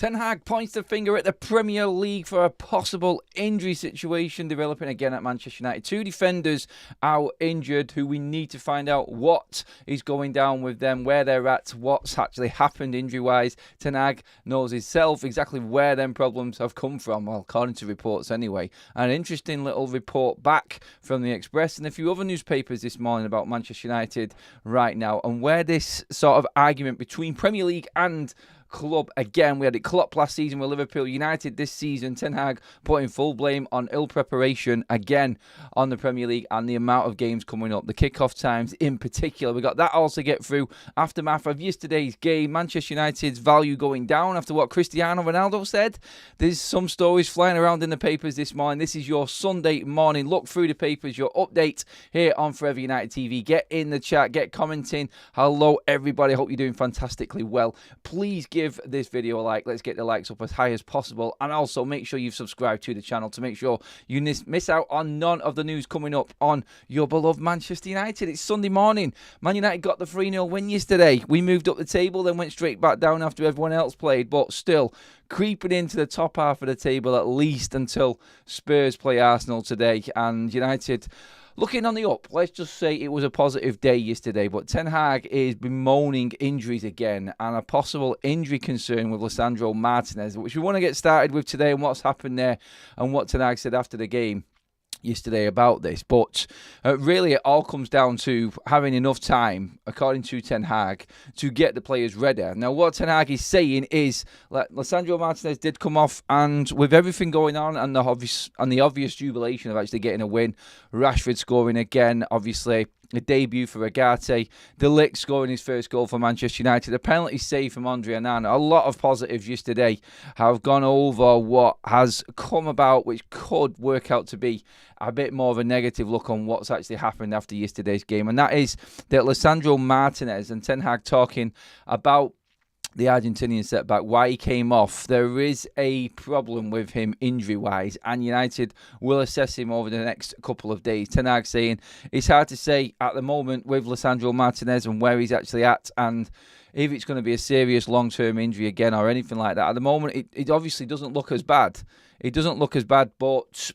Ten Hag points the finger at the Premier League for a possible injury situation developing again at Manchester United. Two defenders out injured who we need to find out what is going down with them, where they're at, what's actually happened injury-wise. Ten Hag knows himself exactly where them problems have come from, well, according to reports anyway. An interesting little report back from the Express and a few other newspapers this morning about Manchester United right now and where this sort of argument between Premier League and club, again, we had it Klopp last season with Liverpool. United this season, Ten Hag putting full blame on ill preparation again on the Premier League and the amount of games coming up, the kickoff times in particular. We got that all to get through. Aftermath of yesterday's game, Manchester United's value going down after what Cristiano Ronaldo said. There's some stories flying around in the papers this morning. This is your Sunday morning look through the papers, your update here on Forever United TV. Get in the chat, get commenting. Hello everybody, hope you're doing fantastically well. Please give this video a like. Let's get the likes up as high as possible, and also make sure you've subscribed to the channel to make sure you miss out on none of the news coming up on your beloved Manchester United. It's Sunday morning. Man United got the 3-0 win yesterday. We moved up the table, then went straight back down after everyone else played, but still creeping into the top half of the table at least until Spurs play Arsenal today. And United looking on the up. Let's just say it was a positive day yesterday, but Ten Hag is bemoaning injuries again and a possible injury concern with Lisandro Martinez, which we want to get started with today and what's happened there and what Ten Hag said after the game yesterday about this. But really it all comes down to having enough time, according to Ten Hag, to get the players ready. Now what Ten Hag is saying is that Lisandro Martinez did come off, and with everything going on and the obvious jubilation of actually getting a win, Rashford scoring again, obviously a debut for Agate, De Ligt scoring his first goal for Manchester United, a penalty save from Andre Onana. A lot of positives yesterday have gone over what has come about, which could work out to be a bit more of a negative look on what's actually happened after yesterday's game. And that is that Lisandro Martinez, and Ten Hag talking about the Argentinian setback, why he came off. There is a problem with him injury-wise, and United will assess him over the next couple of days. Ten Hag saying it's hard to say at the moment with Lisandro Martinez and where he's actually at, and if it's going to be a serious long-term injury again or anything like that. At the moment, it obviously doesn't look as bad. It doesn't look as bad, but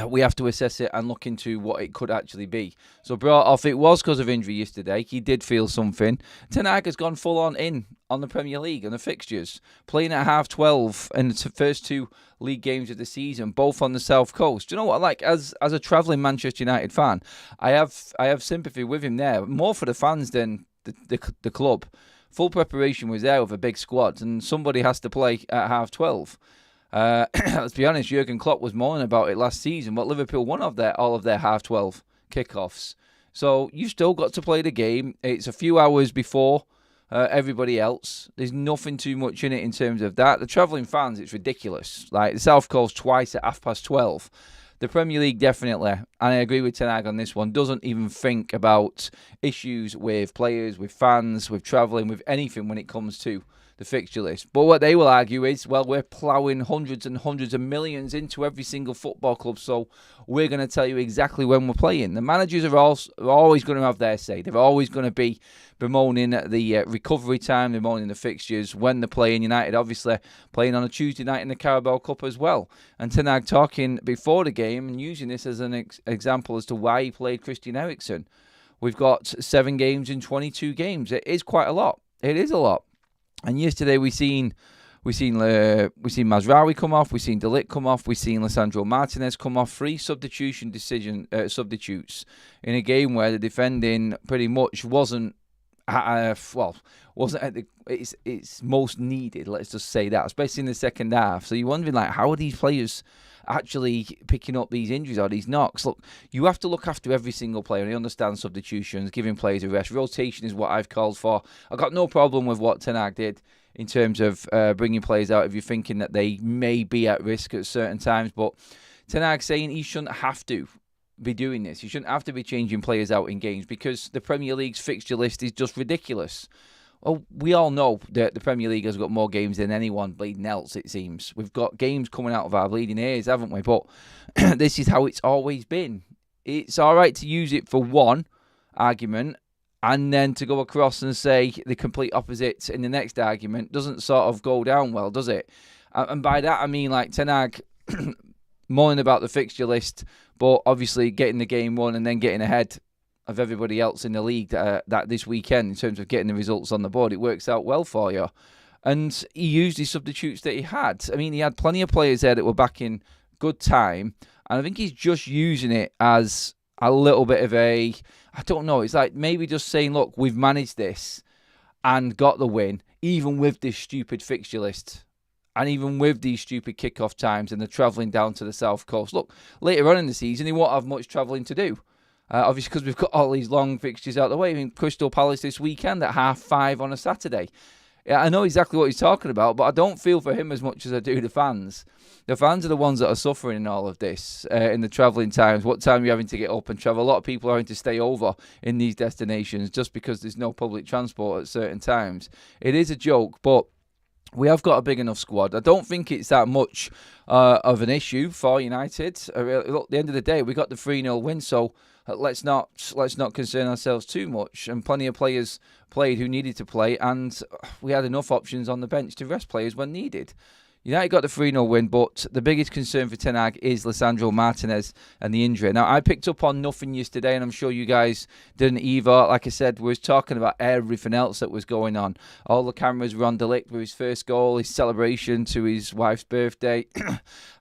we have to assess it and look into what it could actually be. So brought off, it was because of injury yesterday. He did feel something. Ten Hag has gone full on the Premier League and the fixtures, playing at 12:30 in the first two league games of the season, both on the South Coast. Do you know what? Like as a travelling Manchester United fan, I have sympathy with him there, more for the fans than the club. Full preparation was there with a big squad, and somebody has to play at 12:30. Let's be honest, Jurgen Klopp was moaning about it last season, but Liverpool won all of their 12:30 kickoffs. So you've still got to play the game. It's a few hours before everybody else. There's nothing too much in it in terms of that. The travelling fans, it's ridiculous. Like the South Coast twice at 12:30. The Premier League definitely, and I agree with Ten Hag on this one, doesn't even think about issues with players, with fans, with travelling, with anything when it comes to the fixture list. But what they will argue is, well, we're ploughing hundreds and hundreds of millions into every single football club, so we're going to tell you exactly when we're playing. The managers are always going to have their say. They're always going to be bemoaning the recovery time, bemoaning the fixtures when they're playing. United obviously playing on a Tuesday night in the Carabao Cup as well. And Ten Hag talking before the game and using this as an example as to why he played Christian Eriksen. We've got 7 games in 22 games. It is quite a lot. It is a lot. And yesterday we seen Mazraoui come off, we seen De Ligt come off, we seen Lisandro Martinez come off. 3 substitutes in a game where the defending pretty much wasn't at its most needed. Let's just say that, especially in the second half. So you're wondering, like, how are these players actually picking up these injuries or these knocks? Look, you have to look after every single player, and I understand substitutions, giving players a rest. Rotation is what I've called for. I've got no problem with what Ten Hag did in terms of bringing players out if you're thinking that they may be at risk at certain times, but Ten Hag saying he shouldn't have to be doing this. He shouldn't have to be changing players out in games because the Premier League's fixture list is just ridiculous. Well, we all know that the Premier League has got more games than anyone bleeding else, it seems. We've got games coming out of our bleeding ears, haven't we? But this is how it's always been. It's all right to use it for one argument and then to go across and say the complete opposite in the next argument doesn't sort of go down well, does it? And by that I mean like Ten Hag moaning about the fixture list, but obviously getting the game won and then getting ahead of everybody else in the league that this weekend in terms of getting the results on the board. It works out well for you. And he used his substitutes that he had. I mean, he had plenty of players there that were back in good time, and I think he's just using it as a little bit of I don't know, it's like maybe just saying, look, we've managed this and got the win, even with this stupid fixture list. And even with these stupid kickoff times and the travelling down to the south coast. Look, later on in the season, he won't have much travelling to do. Obviously, because we've got all these long fixtures out of the way. I mean, Crystal Palace this weekend at 5:30 on a Saturday. Yeah, I know exactly what he's talking about, but I don't feel for him as much as I do the fans. The fans are the ones that are suffering in all of this, in the travelling times. What time are you having to get up and travel? A lot of people are having to stay over in these destinations just because there's no public transport at certain times. It is a joke, but we have got a big enough squad. I don't think it's that much of an issue for United. Look, at the end of the day, we got the 3-0 win, so let's not concern ourselves too much. And plenty of players played who needed to play, and we had enough options on the bench to rest players when needed. United got the 3-0 win, but the biggest concern for Ten Hag is Lisandro Martinez and the injury. Now, I picked up on nothing yesterday, and I'm sure you guys didn't either. Like I said, we was talking about everything else that was going on. All the cameras were on De Ligt with his first goal, his celebration to his wife's birthday,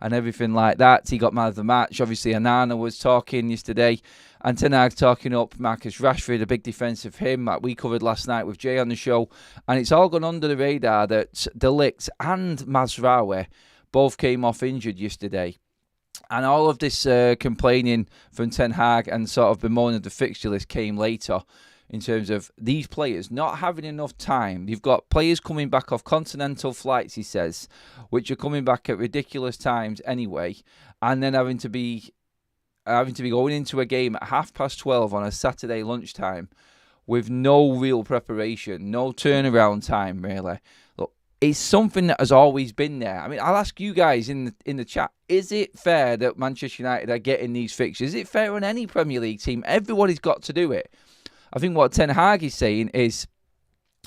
and everything like that. He got man of the match. Obviously, Anana was talking yesterday, and Ten Hag talking up Marcus Rashford, a big defence of him that we covered last night with Jay on the show. And it's all gone under the radar that De Ligt and Mazraoui both came off injured yesterday. And all of this complaining from Ten Hag and sort of bemoaning the fixture list came later in terms of these players not having enough time. You've got players coming back off continental flights, he says, which are coming back at ridiculous times anyway, and then having to be going into a game at 12:30 on a Saturday lunchtime with no real preparation, no turnaround time, really. Look, it's something that has always been there. I mean, I'll ask you guys in the chat, is it fair that Manchester United are getting these fixtures? Is it fair on any Premier League team? Everybody's got to do it. I think what Ten Hag is saying is,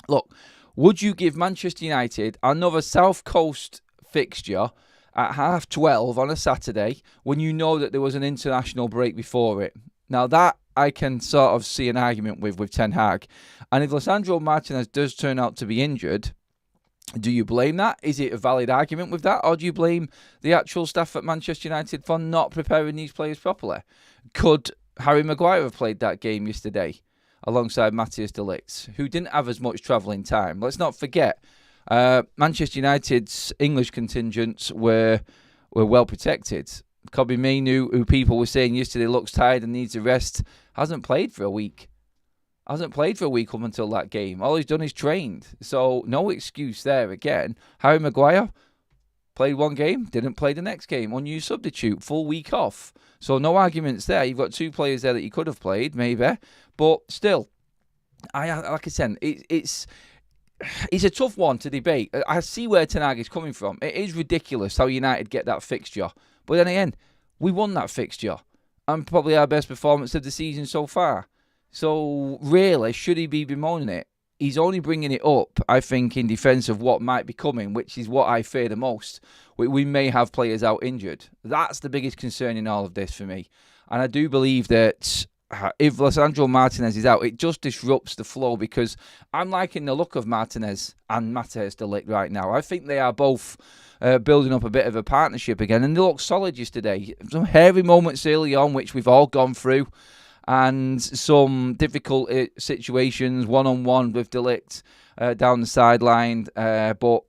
look, would you give Manchester United another South Coast fixture at 12:30 on a Saturday when you know that there was an international break before it? Now that I can sort of see an argument with Ten Hag. And if Lisandro Martinez does turn out to be injured, do you blame that? Is it a valid argument with that? Or do you blame the actual staff at Manchester United for not preparing these players properly? Could Harry Maguire have played that game yesterday alongside Matthias de Ligt, who didn't have as much travelling time? Let's not forget, Manchester United's English contingents were well protected. Kobbie Mainoo, who people were saying yesterday looks tired and needs a rest, hasn't played for a week. Up until that game. All he's done is trained. So no excuse there again. Harry Maguire played one game, didn't play the next game. Unused substitute, full week off. So no arguments there. You've got two players there that you could have played, maybe. But still, like I said, it's a tough one to debate. I see where Ten Hag is coming from. It is ridiculous how United get that fixture. But then again, we won that fixture. And probably our best performance of the season so far. So really, should he be bemoaning it? He's only bringing it up, I think, in defence of what might be coming, which is what I fear the most. We may have players out injured. That's the biggest concern in all of this for me. And I do believe that if Lisandro Martinez is out, it just disrupts the flow, because I'm liking the look of Martinez and Matthias de Ligt right now. I think they are both building up a bit of a partnership again, and they look solid yesterday. Some hairy moments early on, which we've all gone through, and some difficult situations, one-on-one with de Ligt down the sideline, but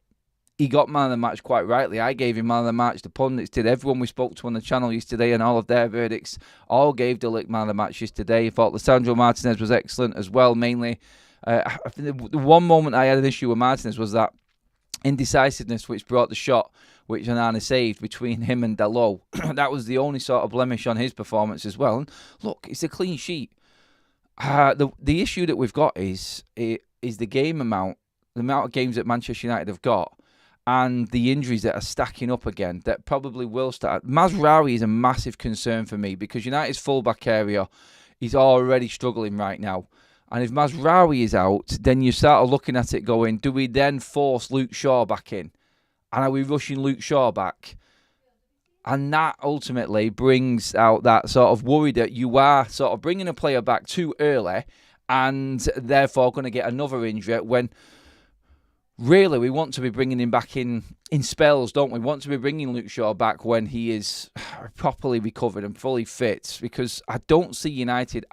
he got man of the match quite rightly. I gave him man of the match. The pundits did. Everyone we spoke to on the channel yesterday and all of their verdicts all gave de Ligt man of the match yesterday. I thought Lisandro Martinez was excellent as well. Mainly, I think the one moment I had an issue with Martinez was that indecisiveness which brought the shot which Anana saved between him and Dalot. That was the only sort of blemish on his performance as well. And look, it's a clean sheet. The issue that we've got is the game amount, the amount of games that Manchester United have got, and the injuries that are stacking up again that probably will start. Mazraoui is a massive concern for me, because United's fullback area is already struggling right now. And if Mazraoui is out, then you start looking at it going, do we then force Luke Shaw back in? And are we rushing Luke Shaw back? And that ultimately brings out that sort of worry that you are sort of bringing a player back too early and therefore going to get another injury when really we want to be bringing him back in spells, don't we? We want to be bringing Luke Shaw back when he is properly recovered and fully fit, because I don't see United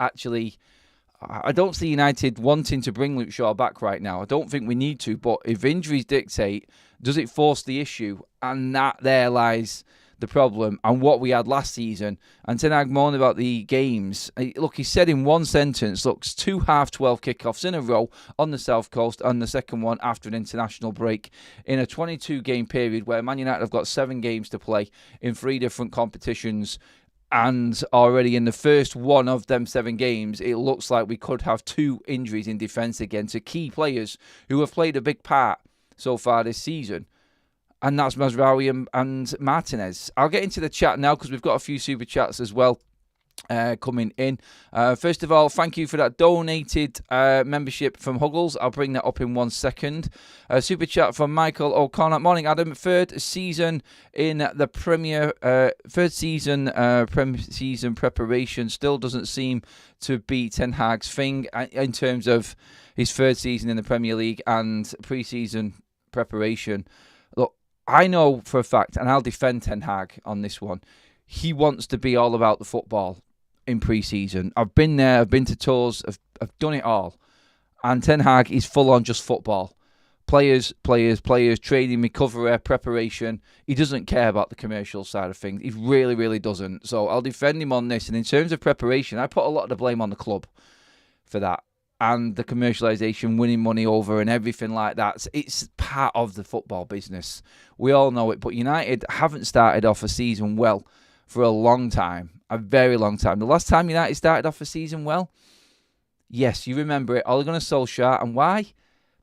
wanting to bring Luke Shaw back right now. I don't think we need to, but if injuries dictate, does it force the issue? And that there lies the problem, and what we had last season. And Ten Hag moaned about the games. Look, he said in one sentence, look, 2 half-12 kickoffs in a row on the South Coast, and the second one after an international break in a 22-game period where Man United have got 7 games to play in 3 different competitions. And already in the first one of them 7 games, it looks like we could have 2 injuries in defence again to key players who have played a big part so far this season. And that's Mazraoui and Martinez. I'll get into the chat now because we've got a few super chats as well coming in. First of all, thank you for that donated membership from Huggles. I'll bring that up in 1 second. Super chat from Michael O'Connor. Morning, Adam. Third season in the Premier. Season preparation still doesn't seem to be Ten Hag's thing in terms of his third season in the Premier League and pre-season preparation. Look, I know for a fact, and I'll defend Ten Hag on this one, he wants to be all about the football in pre-season. I've been there, I've been to tours, I've done it all. And Ten Hag is full on just football. Players, training, recovery, preparation. He doesn't care about the commercial side of things. He really, really doesn't. So I'll defend him on this. And in terms of preparation, I put a lot of the blame on the club for that. And the commercialisation, winning money over and everything like that. It's part of the football business. We all know it. But United haven't started off a season well for a long time. A very long time. The last time United started off a season well, yes, you remember it. Ole Gunnar Solskjaer. And why?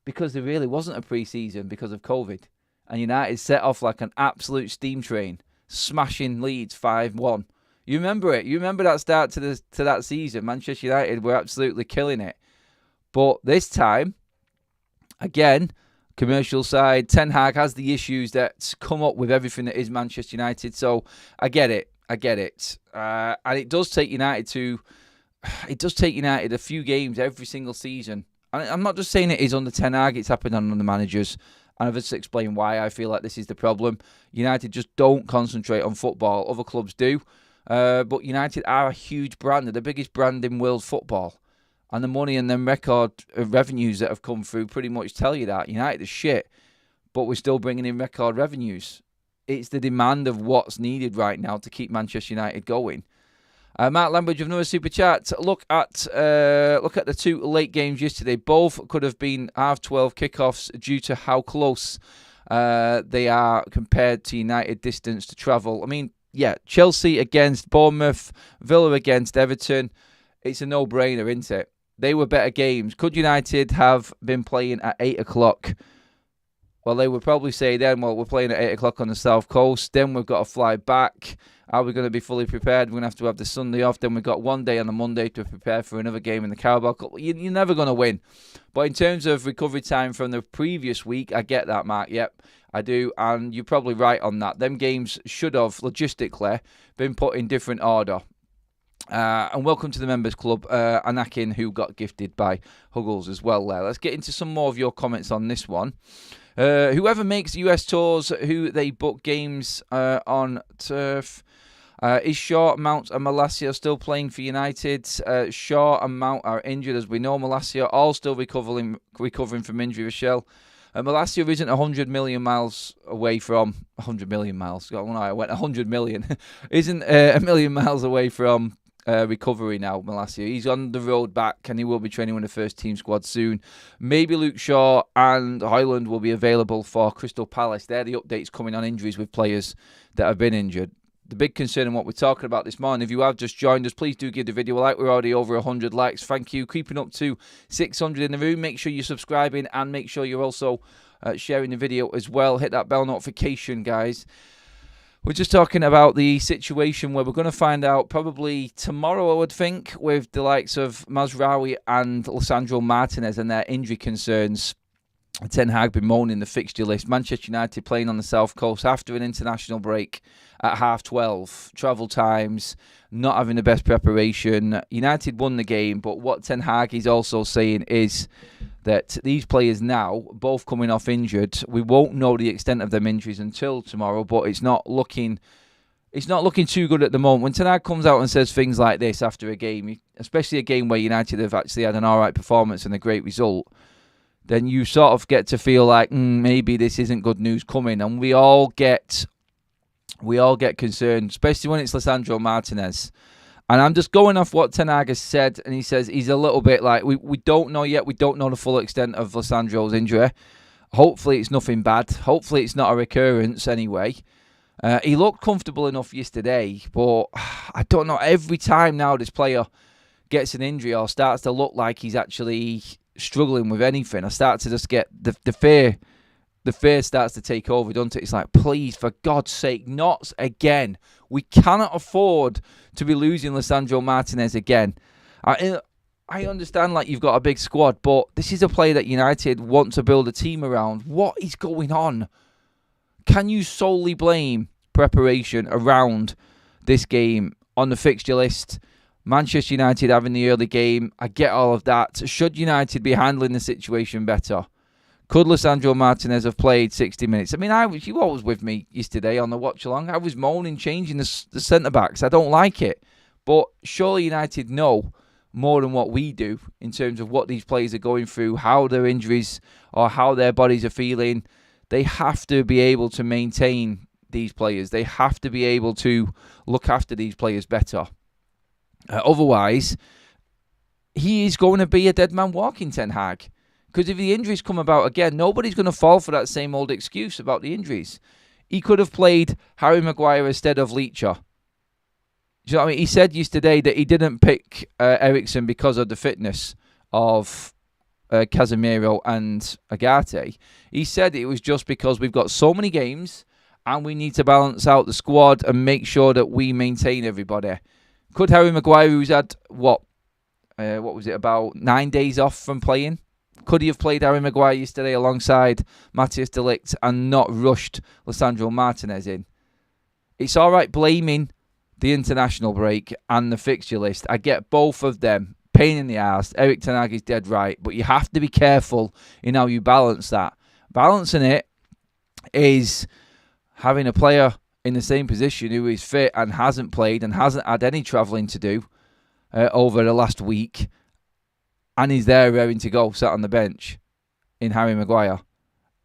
Because there really wasn't a pre-season because of COVID. And United set off like an absolute steam train, smashing Leeds 5-1. You remember it. You remember that start to that season. Manchester United were absolutely killing it. But this time, again, commercial side, Ten Hag has the issues that come up with everything that is Manchester United. So I get it. And it does take United a few games every single season. And I'm not just saying it is under Ten Hag, it's happened on the managers. And I've just explained why I feel like this is the problem. United just don't concentrate on football. Other clubs do. But United are a huge brand. They're the biggest brand in world football. And the money and them record revenues that have come through pretty much tell you that. United is shit, but we're still bringing in record revenues. It's the demand of what's needed right now to keep Manchester United going. Matt Lambridge of another super chat. Look at the 2 late games yesterday. Both could have been half-12 kickoffs due to how close they are compared to United distance to travel. I mean, yeah, Chelsea against Bournemouth, Villa against Everton. It's a no-brainer, isn't it? They were better games. Could United have been playing at 8 o'clock? Well, they would probably say then, well, we're playing at 8 o'clock on the South Coast. Then we've got to fly back. Are we going to be fully prepared? We're going to have the Sunday off. Then we've got one day on the Monday to prepare for another game in the Carabao Cup. You're never going to win. But in terms of recovery time from the previous week, I get that, Mark. Yep, I do. And you're probably right on that. Them games should have, logistically, been put in different order. And welcome to the Members Club, Anakin, who got gifted by Huggles as well there. Let's get into some more of your comments on this one. Whoever makes US tours, who they book games on turf. Is Shaw, Mount and Malacia still playing for United? Shaw and Mount are injured, as we know. Malacia all still recovering from injury, Rochelle. Malacia isn't 100 million miles away from... 100 million miles. Oh, no, I went 100 million. Isn't a million miles away from... recovery now, Malacia. He's on the road back and he will be training with the first team squad soon. Maybe Luke Shaw and Højlund will be available for Crystal Palace. They're the updates coming on injuries with players that have been injured. The big concern and what we're talking about this morning, if you have just joined us, please do give the video a like. We're already over 100 likes. Thank you. Creeping up to 600 in the room. Make sure you're subscribing and make sure you're also sharing the video as well. Hit that bell notification, guys. We're just talking about the situation where we're going to find out probably tomorrow, I would think, with the likes of Mazraoui and Lisandro Martinez and their injury concerns. Ten Hag bemoaning the fixture list. Manchester United playing on the South Coast after an international break at 12:30. Travel times, not having the best preparation. United won the game, but what Ten Hag is also saying is that these players now, both coming off injured, we won't know the extent of them injuries until tomorrow, but it's not looking too good at the moment. When Ten Hag comes out and says things like this after a game, especially a game where United have actually had an alright performance and a great result, then you sort of get to feel like maybe this isn't good news coming, and we all get concerned, especially when it's Lisandro Martinez. And I'm just going off what Ten Hag has said, and he says he's a little bit like, we don't know yet. We don't know the full extent of Lisandro's injury. Hopefully it's nothing bad. Hopefully it's not a recurrence anyway. He looked comfortable enough yesterday, but I don't know. Every time now this player gets an injury or starts to look like he's actually struggling with anything, I start to just get the fear. The fear starts to take over, doesn't it? It's like, please, for God's sake, not again. We cannot afford to be losing Lisandro Martinez again. I understand, like, you've got a big squad, but this is a player that United want to build a team around. What is going on? Can you solely blame preparation around this game on the fixture list? Manchester United having the early game, I get all of that. Should United be handling the situation better? Could Lisandro Martinez have played 60 minutes? I mean, you were always with me yesterday on the watch-along. I was moaning, changing the centre-backs. I don't like it. But surely United know more than what we do in terms of what these players are going through, how their injuries or how their bodies are feeling. They have to be able to maintain these players. They have to be able to look after these players better. Otherwise, he is going to be a dead man walking, Ten Hag. Because if the injuries come about again, nobody's going to fall for that same old excuse about the injuries. He could have played Harry Maguire instead of Leacher. Do you know what I mean? He said yesterday that he didn't pick Eriksen because of the fitness of Casemiro and Agate. He said it was just because we've got so many games and we need to balance out the squad and make sure that we maintain everybody. Could Harry Maguire, who's had, what was it, about 9 days off from playing? Could he have played Harry Maguire yesterday alongside Matthias de Ligt and not rushed Lisandro Martinez in? It's all right blaming the international break and the fixture list. I get both of them. Pain in the arse. Erik ten Hag is dead right. But you have to be careful in how you balance that. Balancing it is having a player in the same position who is fit and hasn't played and hasn't had any travelling to do over the last week, and he's there raring to go, sat on the bench, in Harry Maguire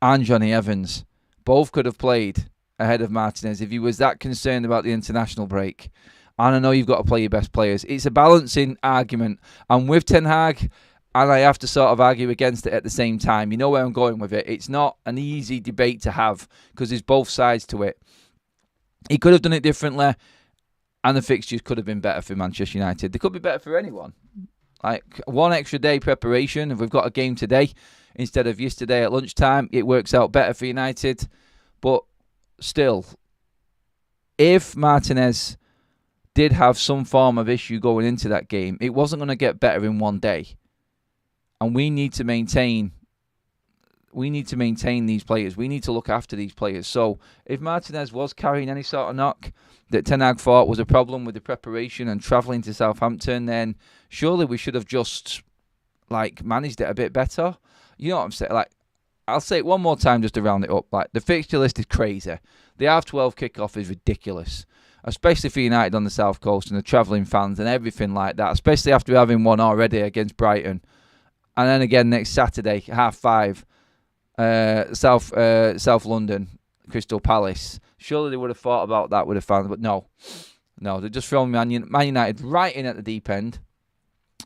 and Johnny Evans. Both could have played ahead of Martinez if he was that concerned about the international break. And I know you've got to play your best players. It's a balancing argument. And with Ten Hag, and I have to sort of argue against it at the same time. You know where I'm going with it. It's not an easy debate to have because there's both sides to it. He could have done it differently, and the fixtures could have been better for Manchester United. They could be better for anyone. Like, one extra day preparation, if we've got a game today instead of yesterday at lunchtime, it works out better for United. But still, if Martinez did have some form of issue going into that game, it wasn't going to get better in one day. And we need to maintain these players. We need to look after these players. So if Martinez was carrying any sort of knock that Ten Hag thought was a problem with the preparation and travelling to Southampton, then surely we should have just managed it a bit better. You know what I'm saying? I'll say it one more time just to round it up. The fixture list is crazy. The 12:30 kickoff is ridiculous, especially for United on the South Coast and the travelling fans and everything like that, especially after having won already against Brighton. And then again next Saturday, 5:30, South London, Crystal Palace. Surely they would have thought about that with the fans, but no, they're just throwing Man United right in at the deep end,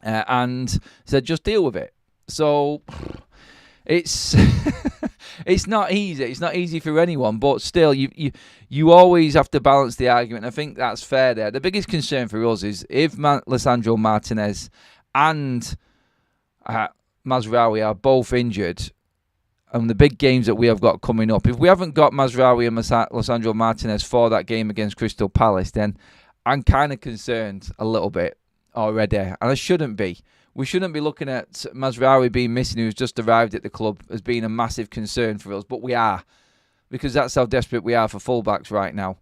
and said just deal with it. So it's it's not easy. It's not easy for anyone, but still, you always have to balance the argument. I think that's fair there. The biggest concern for us is if Lisandro Martinez and Mazraoui are both injured, and the big games that we have got coming up, if we haven't got Mazraoui and Lisandro Martinez for that game against Crystal Palace, then I'm kind of concerned a little bit already, and I shouldn't be. We shouldn't be looking at Mazraoui being missing, who's just arrived at the club, as being a massive concern for us, but we are, because that's how desperate we are for fullbacks right now.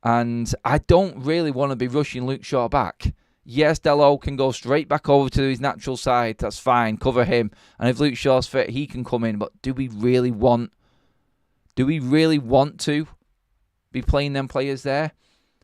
And I don't really want to be rushing Luke Shaw back. Yes, Dalot can go straight back over to his natural side. That's fine. Cover him. And if Luke Shaw's fit, he can come in. But do we really want to be playing them players there?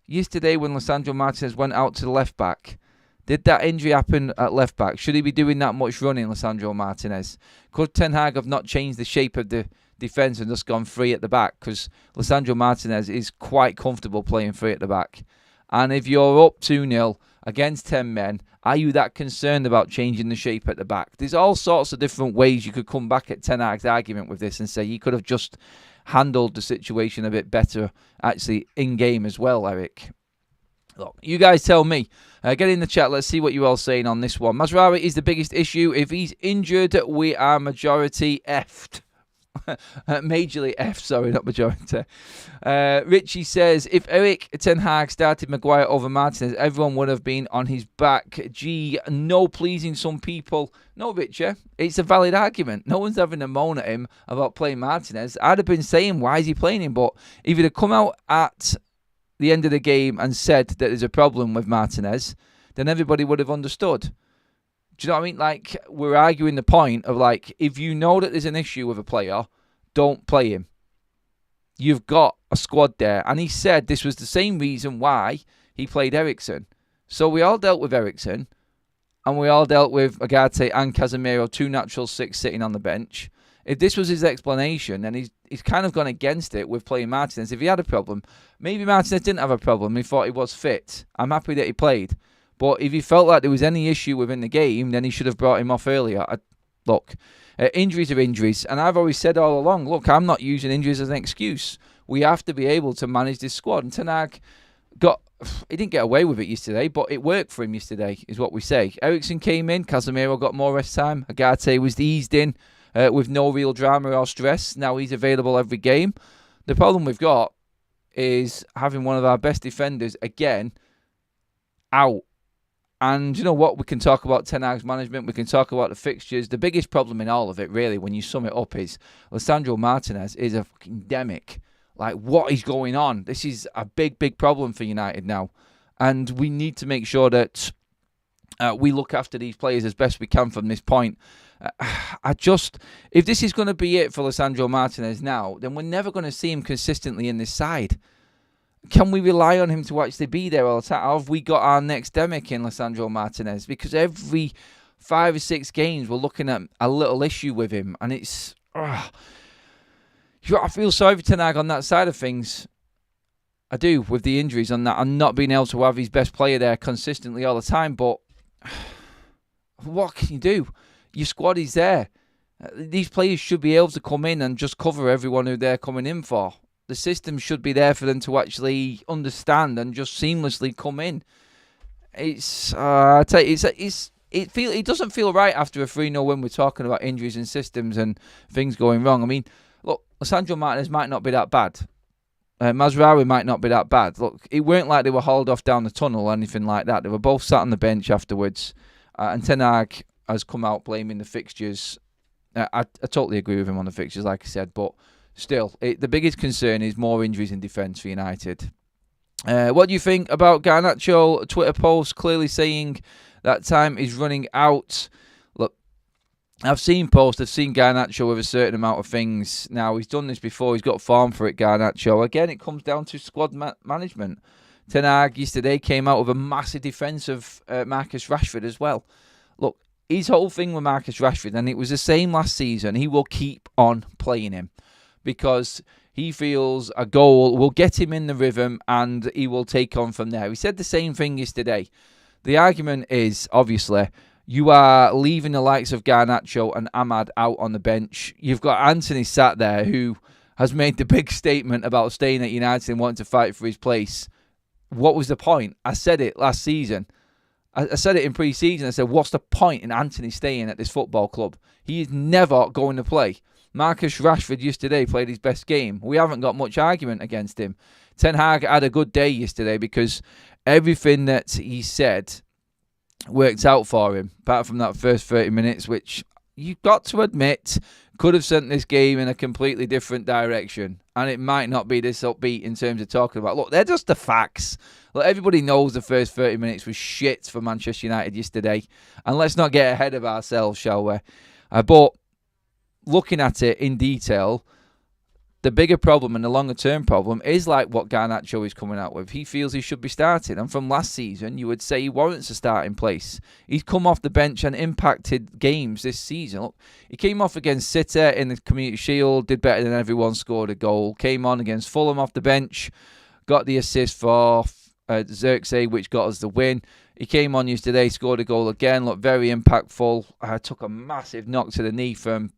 Yesterday, when Lisandro Martinez went out to the left back, did that injury happen at left back? Should he be doing that much running, Lisandro Martinez? Could Ten Hag have not changed the shape of the defence and just gone free at the back? Because Lisandro Martinez is quite comfortable playing free at the back. And if you're up 2-0 against 10 men, are you that concerned about changing the shape at the back? There's all sorts of different ways you could come back at Ten Hag's argument with this and say you could have just handled the situation a bit better, actually, in-game as well, Eric. Look, you guys tell me. Get in the chat. Let's see what you're all saying on this one. Mazraoui is the biggest issue. If he's injured, we are majority effed. Majorly F, sorry, not majority. Richie says, if Eric Ten Hag started Maguire over Martinez, everyone would have been on his back. Gee, no pleasing some people. No, Richie, it's a valid argument. No one's having a moan at him about playing Martinez. I'd have been saying, why is he playing him? But if he'd have come out at the end of the game and said that there's a problem with Martinez, then everybody would have understood. Do you know what I mean? Like, we're arguing the point of, like, if you know that there's an issue with a player, don't play him. You've got a squad there. And he said this was the same reason why he played Eriksen. So we all dealt with Eriksen, and we all dealt with Agate and Casemiro, 2 natural 6 sitting on the bench. If this was his explanation, then he's kind of gone against it with playing Martinez. If he had a problem, maybe Martinez didn't have a problem. He thought he was fit. I'm happy that he played. But if he felt like there was any issue within the game, then he should have brought him off earlier. Look, injuries are injuries. And I've always said all along, look, I'm not using injuries as an excuse. We have to be able to manage this squad. And Ten Hag he didn't get away with it yesterday, but it worked for him yesterday, is what we say. Eriksen came in, Casemiro got more rest time. Agate was eased in with no real drama or stress. Now he's available every game. The problem we've got is having one of our best defenders, again, out. And you know what? We can talk about Ten Hag's management. We can talk about the fixtures. The biggest problem in all of it, really, when you sum it up, is Lisandro Martinez is a fucking demic. Like, what is going on? This is a big, big problem for United now. And we need to make sure that we look after these players as best we can from this point. If this is going to be it for Lisandro Martinez now, then we're never going to see him consistently in this side. Can we rely on him to actually be there all the time? Have we got our next demic in Lisandro Martinez? Because every 5 or 6 games, we're looking at a little issue with him. And it's... I feel sorry for Ten Hag on that side of things. I do, with the injuries on that. And not being able to have his best player there consistently all the time. But what can you do? Your squad is there. These players should be able to come in and just cover everyone who they're coming in for. The system should be there for them to actually understand and just seamlessly come in. It doesn't feel right after a 3-0 win. We're talking about injuries and systems and things going wrong. I mean, look, Lisandro Martinez might not be that bad. Mazraoui might not be that bad. Look, it weren't like they were hauled off down the tunnel or anything like that. They were both sat on the bench afterwards. And Ten Hag has come out blaming the fixtures. I totally agree with him on the fixtures, like I said, but still, the biggest concern is more injuries in defence for United. What do you think about Garnacho Twitter post clearly saying that time is running out? Look, I've seen posts, I've seen Garnacho with a certain amount of things. Now, he's done this before, he's got form for it, Garnacho. Again, it comes down to squad management. Ten Hag yesterday came out with a massive defence of Marcus Rashford as well. Look, his whole thing with Marcus Rashford, and it was the same last season, he will keep on playing him. Because he feels a goal will get him in the rhythm and he will take on from there. He said the same thing yesterday. The argument is, obviously, you are leaving the likes of Garnacho and Ahmad out on the bench. You've got Anthony sat there who has made the big statement about staying at United and wanting to fight for his place. What was the point? I said it last season. I said it in pre-season. I said, what's the point in Anthony staying at this football club? He is never going to play. Marcus Rashford yesterday played his best game. We haven't got much argument against him. Ten Hag had a good day yesterday because everything that he said worked out for him, apart from that first 30 minutes, which you've got to admit could have sent this game in a completely different direction. And it might not be this upbeat in terms of talking about, look, they're just the facts. Look, everybody knows the first 30 minutes was shit for Manchester United yesterday. And let's not get ahead of ourselves, shall we? But looking at it in detail, the bigger problem and the longer-term problem is like what Garnacho is coming out with. He feels he should be starting. And from last season, you would say he warrants a starting place. He's come off the bench and impacted games this season. Look, he came off against City in the Community Shield, did better than everyone, scored a goal. Came on against Fulham off the bench, got the assist for Xerxes, which got us the win. He came on yesterday, scored a goal again, looked very impactful. Took a massive knock to the knee from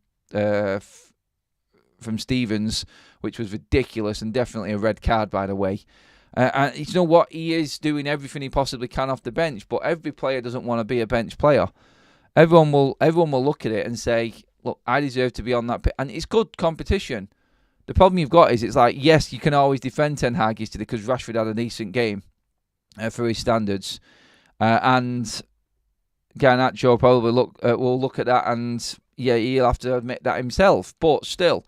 Stevens, which was ridiculous and definitely a red card, by the way. And you know what? He is doing everything he possibly can off the bench, but every player doesn't want to be a bench player. Everyone will look at it and say, look, I deserve to be on that pitch. And it's good competition. The problem you've got is it's like, yes, you can always defend Ten Hag yesterday because Rashford had a decent game for his standards. And Garnacho probably will look at that and, yeah, he'll have to admit that himself. But still,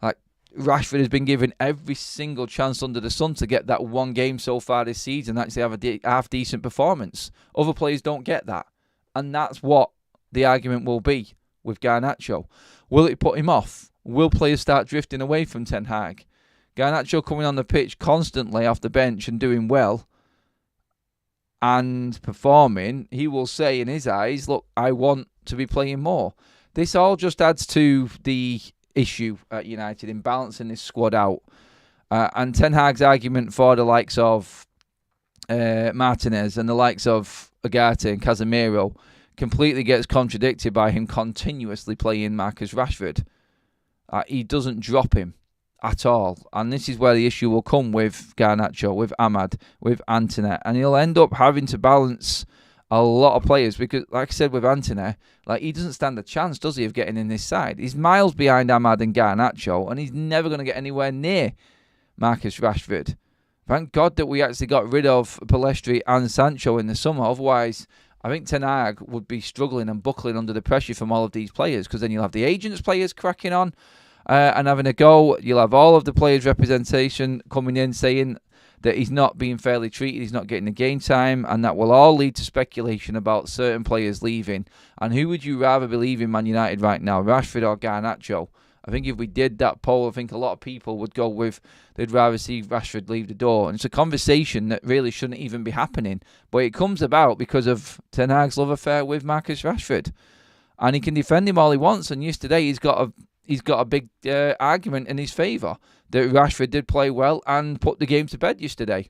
like, Rashford has been given every single chance under the sun to get that one game so far this season, actually have a half-decent performance. Other players don't get that. And that's what the argument will be with Garnacho. Will it put him off? Will players start drifting away from Ten Hag? Garnacho coming on the pitch constantly off the bench and doing well and performing, he will say in his eyes, look, I want to be playing more. This all just adds to the issue at United in balancing this squad out. And Ten Hag's argument for the likes of Martinez and the likes of Agate and Casemiro completely gets contradicted by him continuously playing Marcus Rashford. He doesn't drop him at all. And this is where the issue will come with Garnacho, with Ahmad, with Antony. And he'll end up having to balance a lot of players because, like I said, with Antony, like, he doesn't stand a chance, does he, of getting in this side? He's miles behind Ahmad and Garnacho, and he's never going to get anywhere near Marcus Rashford. Thank God that we actually got rid of Pellistri and Sancho in the summer. Otherwise, I think Ten Hag would be struggling and buckling under the pressure from all of these players, because then you'll have the agents' players cracking on and having a go. You'll have all of the players' representation coming in saying that he's not being fairly treated, he's not getting the game time, and that will all lead to speculation about certain players leaving. And who would you rather be leaving Man United right now, Rashford or Garnacho? I think if we did that poll, I think a lot of people would go with they'd rather see Rashford leave the door. And it's a conversation that really shouldn't even be happening. But it comes about because of Ten Hag's love affair with Marcus Rashford. And he can defend him all he wants. And yesterday he's got a big argument in his favour that Rashford did play well and put the game to bed yesterday.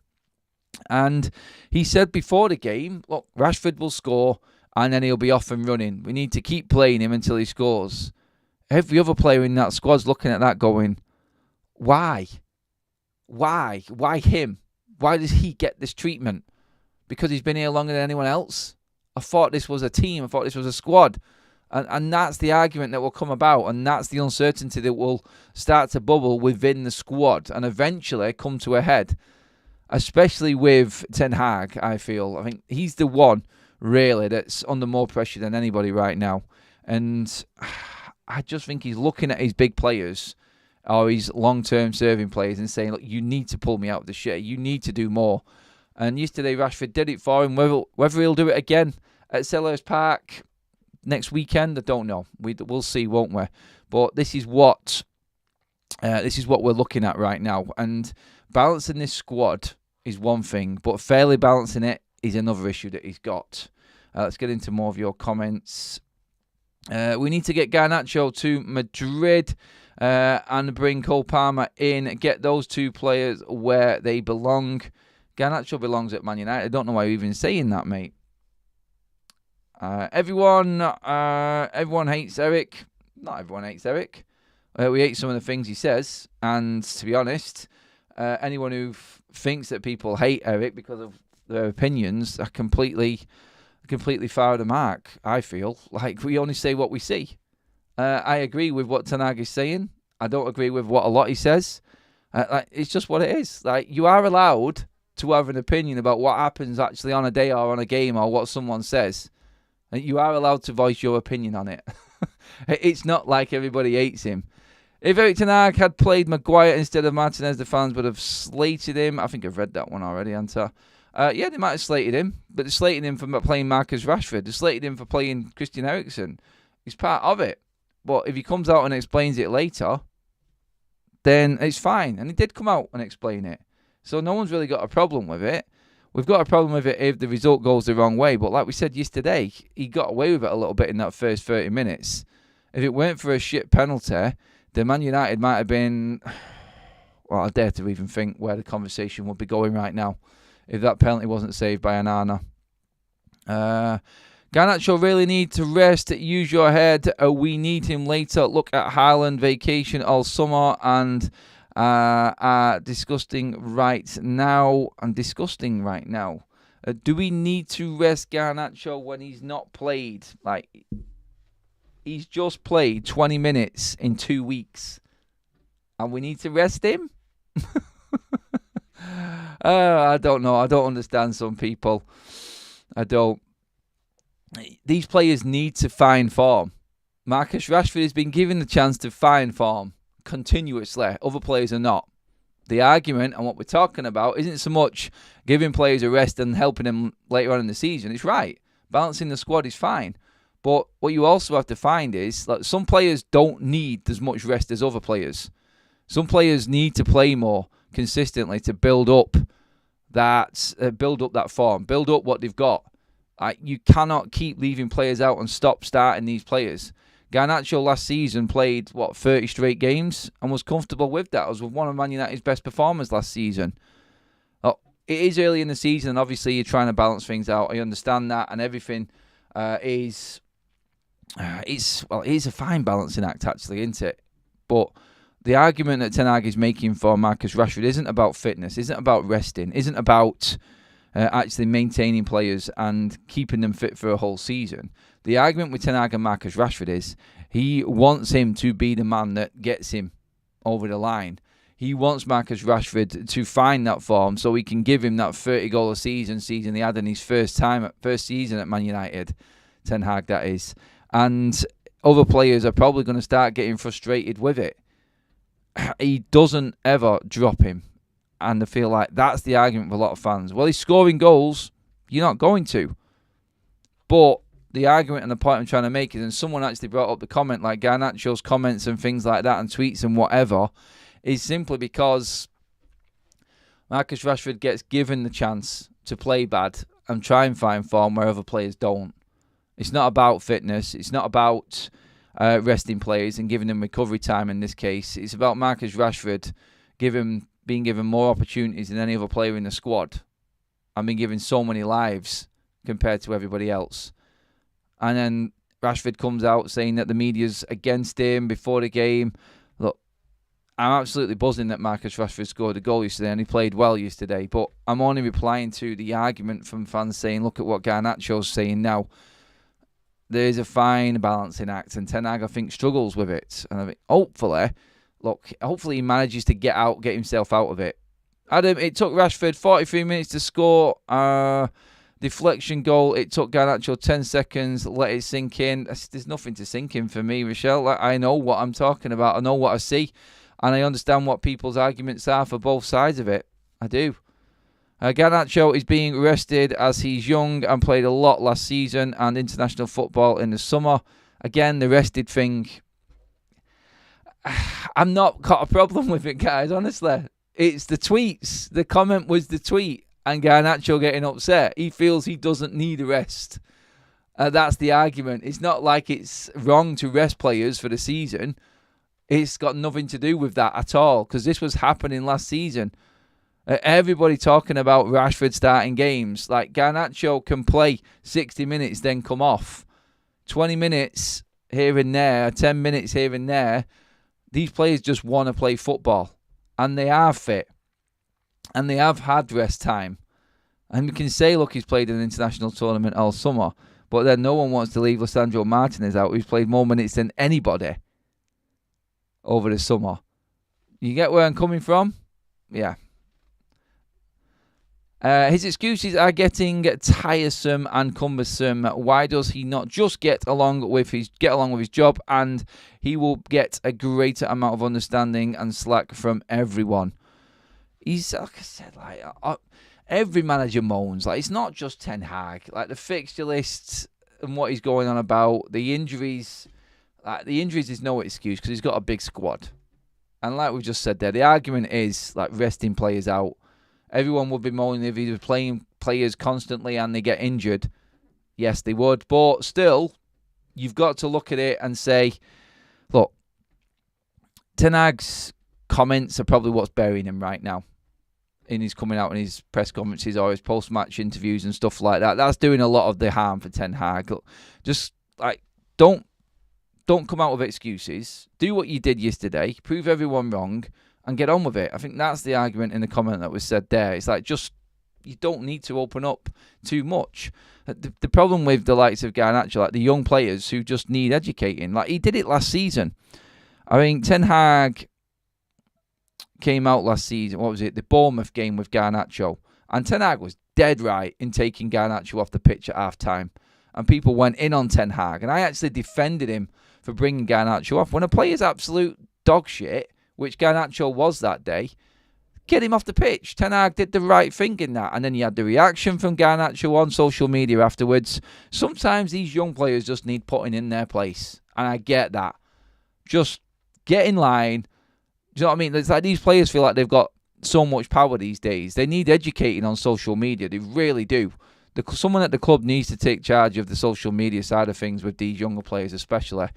And he said before the game, look, Rashford will score and then he'll be off and running. We need to keep playing him until he scores. Every other player in that squad's looking at that going, why? Why? Why him? Why does he get this treatment? Because he's been here longer than anyone else? I thought this was a team. I thought this was a squad. And that's the argument that will come about, and that's the uncertainty that will start to bubble within the squad and eventually come to a head, especially with Ten Hag, I feel. I think he's the one, really, that's under more pressure than anybody right now. And I just think he's looking at his big players or his long-term serving players and saying, look, you need to pull me out of the shit. You need to do more. And yesterday, Rashford did it for him. Whether he'll do it again at Selhurst Park next weekend, I don't know. We'll see, won't we? But this is what we're looking at right now. And balancing this squad is one thing, but fairly balancing it is another issue that he's got. Let's get into more of your comments. We need to get Garnacho to Madrid and bring Cole Palmer in. Get those two players where they belong. Garnacho belongs at Man United. I don't know why you're even saying that, mate. Everyone hates Eric. Not everyone hates Eric. We hate some of the things he says. And to be honest, anyone who thinks that people hate Eric because of their opinions are completely far of the mark, I feel. Like, we only say what we see. I agree with what Ten Hag is saying. I don't agree with what a lot he says. It's just what it is. Like, you are allowed to have an opinion about what happens actually on a day or on a game or what someone says. And you are allowed to voice your opinion on it. It's not like everybody hates him. If Erik Ten Hag had played Maguire instead of Martinez, the fans would have slated him. I think I've read that one already, haven't I? Yeah, they might have slated him, but they slated him for playing Marcus Rashford. They slated him for playing Christian Eriksen. He's part of it. But if he comes out and explains it later, then it's fine. And he did come out and explain it. So no one's really got a problem with it. We've got a problem with it if the result goes the wrong way. But like we said yesterday, he got away with it a little bit in that first 30 minutes. If it weren't for a shit penalty, then Man United might have been... Well, I dare to even think where the conversation would be going right now if that penalty wasn't saved by Onana. Garnacho really need to rest. Use your head. We need him later. Look at Haaland vacation all summer and disgusting right now. Do we need to rest Garnacho when he's not played? Like, he's just played 20 minutes in 2 weeks, and we need to rest him? I don't know. I don't understand some people. I don't. These players need to find form. Marcus Rashford has been given the chance to find form continuously. Other players are not. The argument and what we're talking about isn't so much giving players a rest and helping them later on in the season. It's right. Balancing the squad is fine. But what you also have to find is that some players don't need as much rest as other players. Some players need to play more consistently to build up that form, build up what they've got. You cannot keep leaving players out and stop starting these players. Garnacho last season played, 30 straight games and was comfortable with that. It was one of Man United's best performers last season. It is early in the season, and obviously you're trying to balance things out. I understand that, and everything is a fine balancing act, actually, isn't it? But the argument that Ten Hag is making for Marcus Rashford isn't about fitness, isn't about resting, isn't about actually maintaining players and keeping them fit for a whole season. The argument with Ten Hag and Marcus Rashford is he wants him to be the man that gets him over the line. He wants Marcus Rashford to find that form so he can give him that 30-goal a season he had in his first season at Man United. Ten Hag, that is. And other players are probably going to start getting frustrated with it. He doesn't ever drop him. And I feel like that's the argument for a lot of fans. Well, he's scoring goals. You're not going to. But the argument and the point I'm trying to make is, and someone actually brought up the comment, like Garnacho's comments and things like that and tweets and whatever, is simply because Marcus Rashford gets given the chance to play bad and try and find form where other players don't. It's not about fitness. It's not about resting players and giving them recovery time in this case. It's about Marcus Rashford being given more opportunities than any other player in the squad and being given so many lives compared to everybody else. And then Rashford comes out saying that the media's against him before the game. Look, I'm absolutely buzzing that Marcus Rashford scored a goal yesterday and he played well yesterday, but I'm only replying to the argument from fans saying, look at what Garnacho's saying now. There's a fine balancing act, and Ten Hag, I think, struggles with it. And I think, hopefully he manages to get himself out of it. Adam, it took Rashford 43 minutes to score. Deflection goal. It took Garnacho 10 seconds. Let it sink in. There's nothing to sink in for me, Rochelle. I know what I'm talking about. I know what I see. And I understand what people's arguments are for both sides of it. I do. Garnacho is being rested as he's young and played a lot last season and international football in the summer. Again, the rested thing, I'm not got a problem with it, guys, honestly. It's the tweets. The comment was the tweet and Garnacho getting upset. He feels he doesn't need a rest. That's the argument. It's not like it's wrong to rest players for the season. It's got nothing to do with that at all, because this was happening last season. Everybody talking about Rashford starting games. Like, Garnacho can play 60 minutes, then come off. 20 minutes here and there, 10 minutes here and there. These players just want to play football. And they are fit. And they have had rest time. And we can say, look, he's played an international tournament all summer. But then no one wants to leave Lisandro Martinez out, who's played more minutes than anybody over the summer. You get where I'm coming from? Yeah. His excuses are getting tiresome and cumbersome. Why does he not just get along with his job, and he will get a greater amount of understanding and slack from everyone? He's, like I said, every manager moans. It's not just Ten Hag. The fixture lists and what he's going on about, the injuries. The injuries is no excuse because he's got a big squad. And like we just said there, the argument is resting players out. Everyone would be moaning if he was playing players constantly and they get injured. Yes, they would. But still, you've got to look at it and say, look, Ten Hag's comments are probably what's burying him right now. In his coming out in his press conferences or his post-match interviews and stuff like that. That's doing a lot of the harm for Ten Hag. Look, just, don't come out with excuses. Do what you did yesterday. Prove everyone wrong. And get on with it. I think that's the argument in the comment that was said there. It's you don't need to open up too much. The problem with the likes of Garnacho, the young players who just need educating. He did it last season. I mean, Ten Hag came out last season. What was it? The Bournemouth game with Garnacho. And Ten Hag was dead right in taking Garnacho off the pitch at half-time. And people went in on Ten Hag. And I actually defended him for bringing Garnacho off. When a player's absolute dog shit, which Garnacho was that day, get him off the pitch. Ten Hag did the right thing in that. And then you had the reaction from Garnacho on social media afterwards. Sometimes these young players just need putting in their place. And I get that. Just get in line. Do you know what I mean? It's these players feel like they've got so much power these days. They need educating on social media. They really do. Someone at the club needs to take charge of the social media side of things with these younger players, especially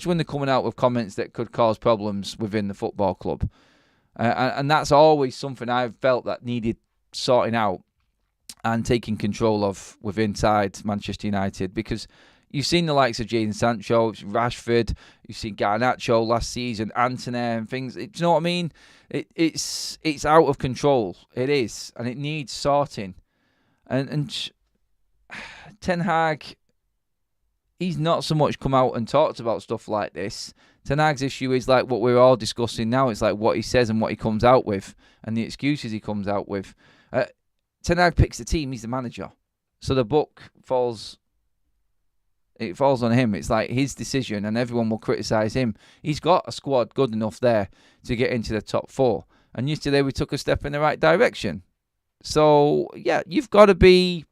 when they're coming out with comments that could cause problems within the football club. And that's always something I've felt that needed sorting out and taking control of inside Manchester United, because you've seen the likes of Jadon Sancho, Rashford, you've seen Garnacho last season, Antony and things. Do you know what I mean? It's out of control. It is, and it needs sorting. And Ten Hag, he's not so much come out and talked about stuff like this. Ten Hag's issue is what we're all discussing now. It's what he says and what he comes out with and the excuses he comes out with. Ten Hag picks the team. He's the manager. So the buck falls on him. It's his decision and everyone will criticise him. He's got a squad good enough there to get into the top 4. And yesterday we took a step in the right direction. So, yeah, you've got to be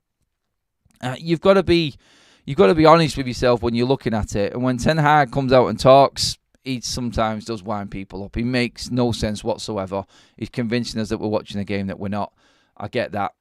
honest with yourself when you're looking at it. And when Ten Hag comes out and talks, he sometimes does wind people up. He makes no sense whatsoever. He's convincing us that we're watching a game that we're not. I get that.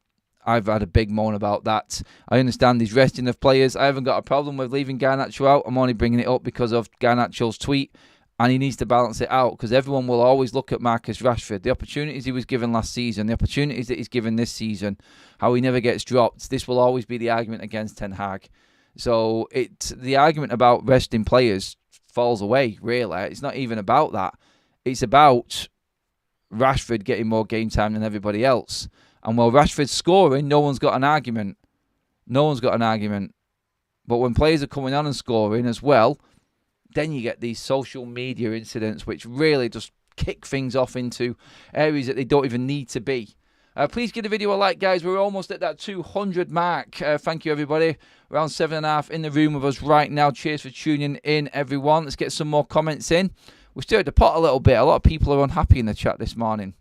I've had a big moan about that. I understand he's resting of players. I haven't got a problem with leaving Garnacho out. I'm only bringing it up because of Garnacho's tweet. And he needs to balance it out, because everyone will always look at Marcus Rashford. The opportunities he was given last season, the opportunities that he's given this season, how he never gets dropped. This will always be the argument against Ten Hag. So the argument about resting players falls away, really. It's not even about that. It's about Rashford getting more game time than everybody else. And while Rashford's scoring, no one's got an argument. No one's got an argument. But when players are coming on and scoring as well, then you get these social media incidents which really just kick things off into areas that they don't even need to be. Please give the video a like, guys. We're almost at that 200 mark. Thank you, everybody. Around 7.5 in the room with us right now. Cheers for tuning in, everyone. Let's get some more comments in. We stirred the pot a little bit. A lot of people are unhappy in the chat this morning.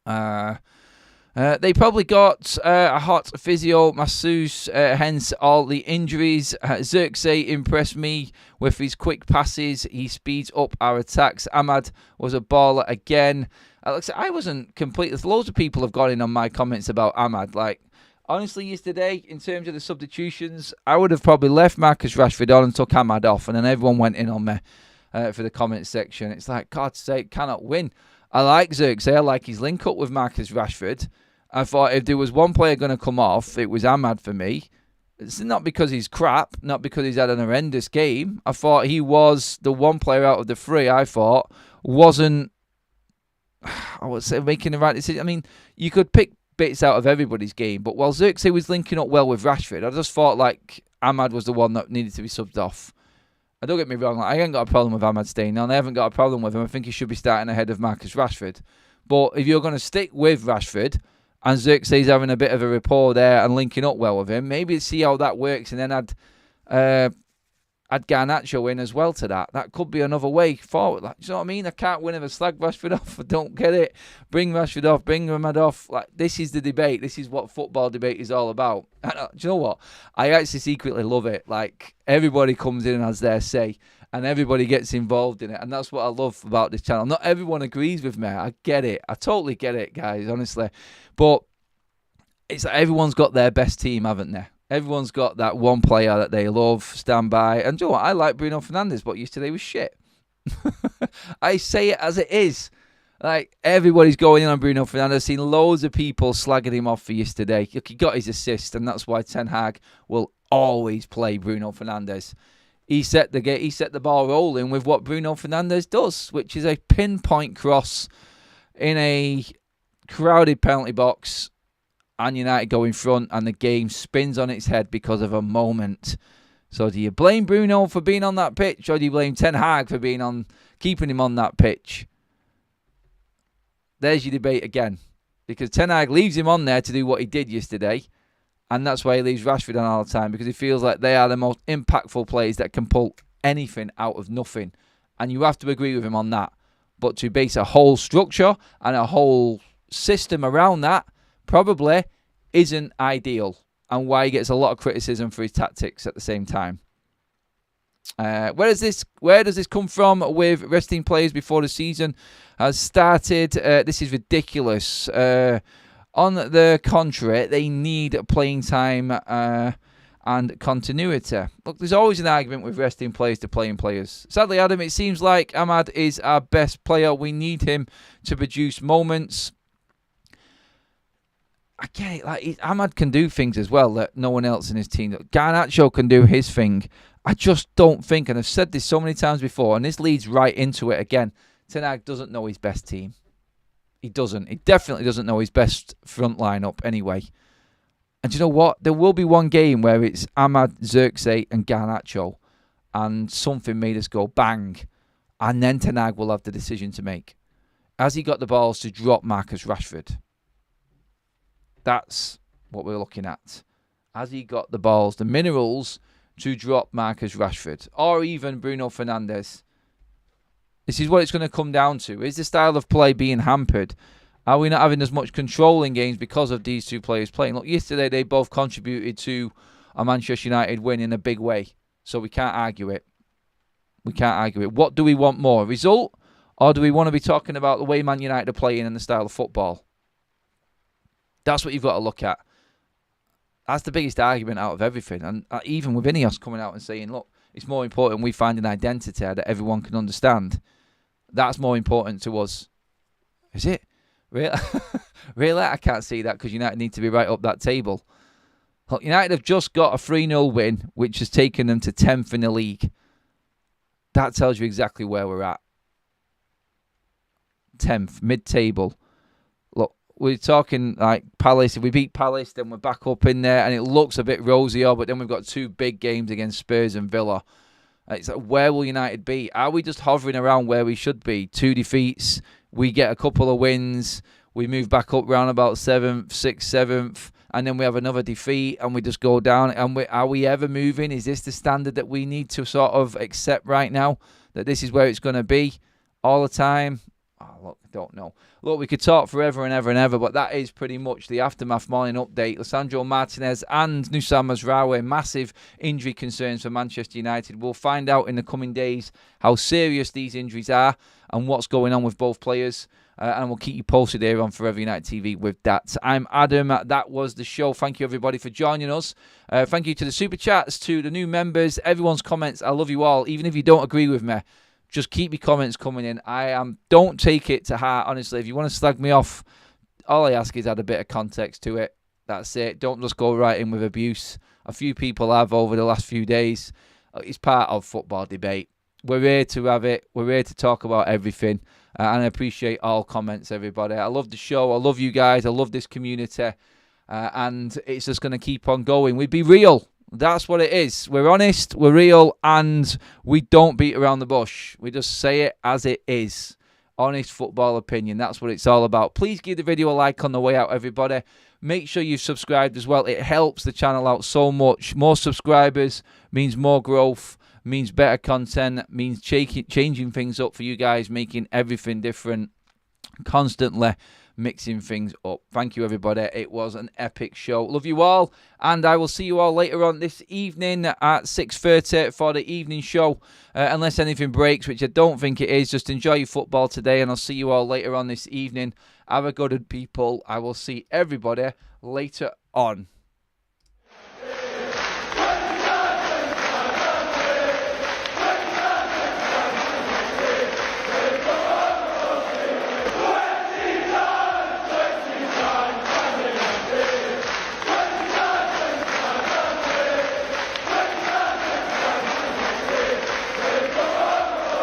They probably got a hot physio masseuse, hence all the injuries. Xerxes impressed me with his quick passes. He speeds up our attacks. Ahmad was a baller again. I wasn't complete. There's loads of people have gone in on my comments about Ahmad. Honestly, yesterday, in terms of the substitutions, I would have probably left Marcus Rashford on and took Ahmad off, and then everyone went in on me for the comment section. It's God's sake, cannot win. I like Xerxes. I like his link up with Marcus Rashford. I thought if there was one player going to come off, it was Ahmad for me. It's not because he's crap, not because he's had an horrendous game. I thought he was the one player out of the three I thought wasn't, I would say, making the right decision. I mean, you could pick bits out of everybody's game, but while Xerxes was linking up well with Rashford, I just thought Ahmad was the one that needed to be subbed off. And don't get me wrong, I ain't got a problem with Ahmad staying on. I haven't got a problem with him. I think he should be starting ahead of Marcus Rashford. But if you're going to stick with Rashford, and Xerxes having a bit of a rapport there and linking up well with him, maybe see how that works, and then add Garnacho in as well to that. That could be another way forward. Like, you know what I mean? I can't win if I slag Rashford off. I don't get it. Bring Rashford off. Bring Ahmad off. Like, this is the debate. This is what football debate is all about. Do you know what? I actually secretly love it. Like, everybody comes in and has their say, and everybody gets involved in it. And that's what I love about this channel. Not everyone agrees with me. I get it. I totally get it, guys, honestly. But it's like everyone's got their best team, haven't they? Everyone's got that one player that they love, stand by. And do you know what? I like Bruno Fernandes, but yesterday was shit. I say it as it is. Like, everybody's going in on Bruno Fernandes. I've seen loads of people slagging him off for yesterday. Look, he got his assist, and that's why Ten Hag will always play Bruno Fernandes. He set the ball rolling with what Bruno Fernandes does, which is a pinpoint cross in a crowded penalty box, and United go in front, and the game spins on its head because of a moment. So do you blame Bruno for being on that pitch, or do you blame Ten Hag for keeping him on that pitch? There's your debate again. Because Ten Hag leaves him on there to do what he did yesterday, and that's why he leaves Rashford on all the time, because he feels like they are the most impactful players that can pull anything out of nothing. And you have to agree with him on that. But to base a whole structure and a whole system around that probably isn't ideal, and why he gets a lot of criticism for his tactics at the same time. Where does this come from with resting players before the season has started? This is ridiculous. On the contrary, they need playing time and continuity. Look, there's always an argument with resting players to playing players. Sadly, Adam, it seems like Ahmad is our best player. We need him to produce moments. I get it. Like, Ahmad can do things as well that no one else in his team. Garnacho can do his thing. I just don't think, and I've said this so many times before, and this leads right into it again, Ten Hag doesn't know his best team. He doesn't. He definitely doesn't know his best front lineup anyway. And you know what? There will be one game where it's Ahmad, Xerxes, and Garnacho, and something made us go bang. And then Ten Hag will have the decision to make. Has he got the balls to drop Marcus Rashford? That's what we're looking at. Has he got the balls, the minerals, to drop Marcus Rashford? Or even Bruno Fernandes? This is what it's going to come down to. Is the style of play being hampered? Are we not having as much control in games because of these two players playing? Look, yesterday they both contributed to a Manchester United win in a big way. So we can't argue it. We can't argue it. What do we want more? A result? Or do we want to be talking about the way Man United are playing and the style of football? That's what you've got to look at. That's the biggest argument out of everything. And even with Ineos coming out and saying, look, it's more important we find an identity that everyone can understand. That's more important to us. Is it? Really? Really? I can't see that, because United need to be right up that table. Look, United have just got a 3-0 win, which has taken them to 10th in the league. That tells you exactly where we're at. 10th, mid-table. Look, we're talking like Palace. If we beat Palace, then we're back up in there, and it looks a bit rosier, but then we've got two big games against Spurs and Villa. It's like, where will United be? Are we just hovering around where we should be? 2 defeats, we get a couple of wins, we move back up round about 7th, 6th, 7th, and then we have another defeat, and we just go down. And are we ever moving? Is this the standard that we need to sort of accept right now? That this is where it's going to be all the time? Oh, look, I don't know. Look, we could talk forever and ever and ever, but that is pretty much the Aftermath morning update. Lisandro Martinez and Nusam Mazraoui, massive injury concerns for Manchester United. We'll find out in the coming days how serious these injuries are and what's going on with both players. And we'll keep you posted here on Forever United TV with that. I'm Adam. That was the show. Thank you, everybody, for joining us. Thank you to the Super Chats, to the new members, everyone's comments. I love you all, even if you don't agree with me. Just keep your comments coming in. Don't take it to heart, honestly. If you want to slag me off, all I ask is add a bit of context to it. That's it. Don't just go right in with abuse. A few people have over the last few days. It's part of football debate. We're here to have it. We're here to talk about everything. And I appreciate all comments, everybody. I love the show. I love you guys. I love this community. And it's just going to keep on going. We'd be real. That's what it is. We're honest, we're real, and we don't beat around the bush. We just say it as it is. Honest football opinion. That's what it's all about. Please give the video a like on the way out, everybody. Make sure you've subscribed as well. It helps the channel out so much. More subscribers means more growth, means better content, means changing things up for you guys, making everything different, constantly mixing things up. Thank you, everybody. It was an epic show. Love you all, and I will see you all later on this evening at 6:30 for the evening show. Unless anything breaks, which I don't think it is. Just enjoy your football today, and I'll see you all later on this evening. Have a good one, people. I will see everybody later on.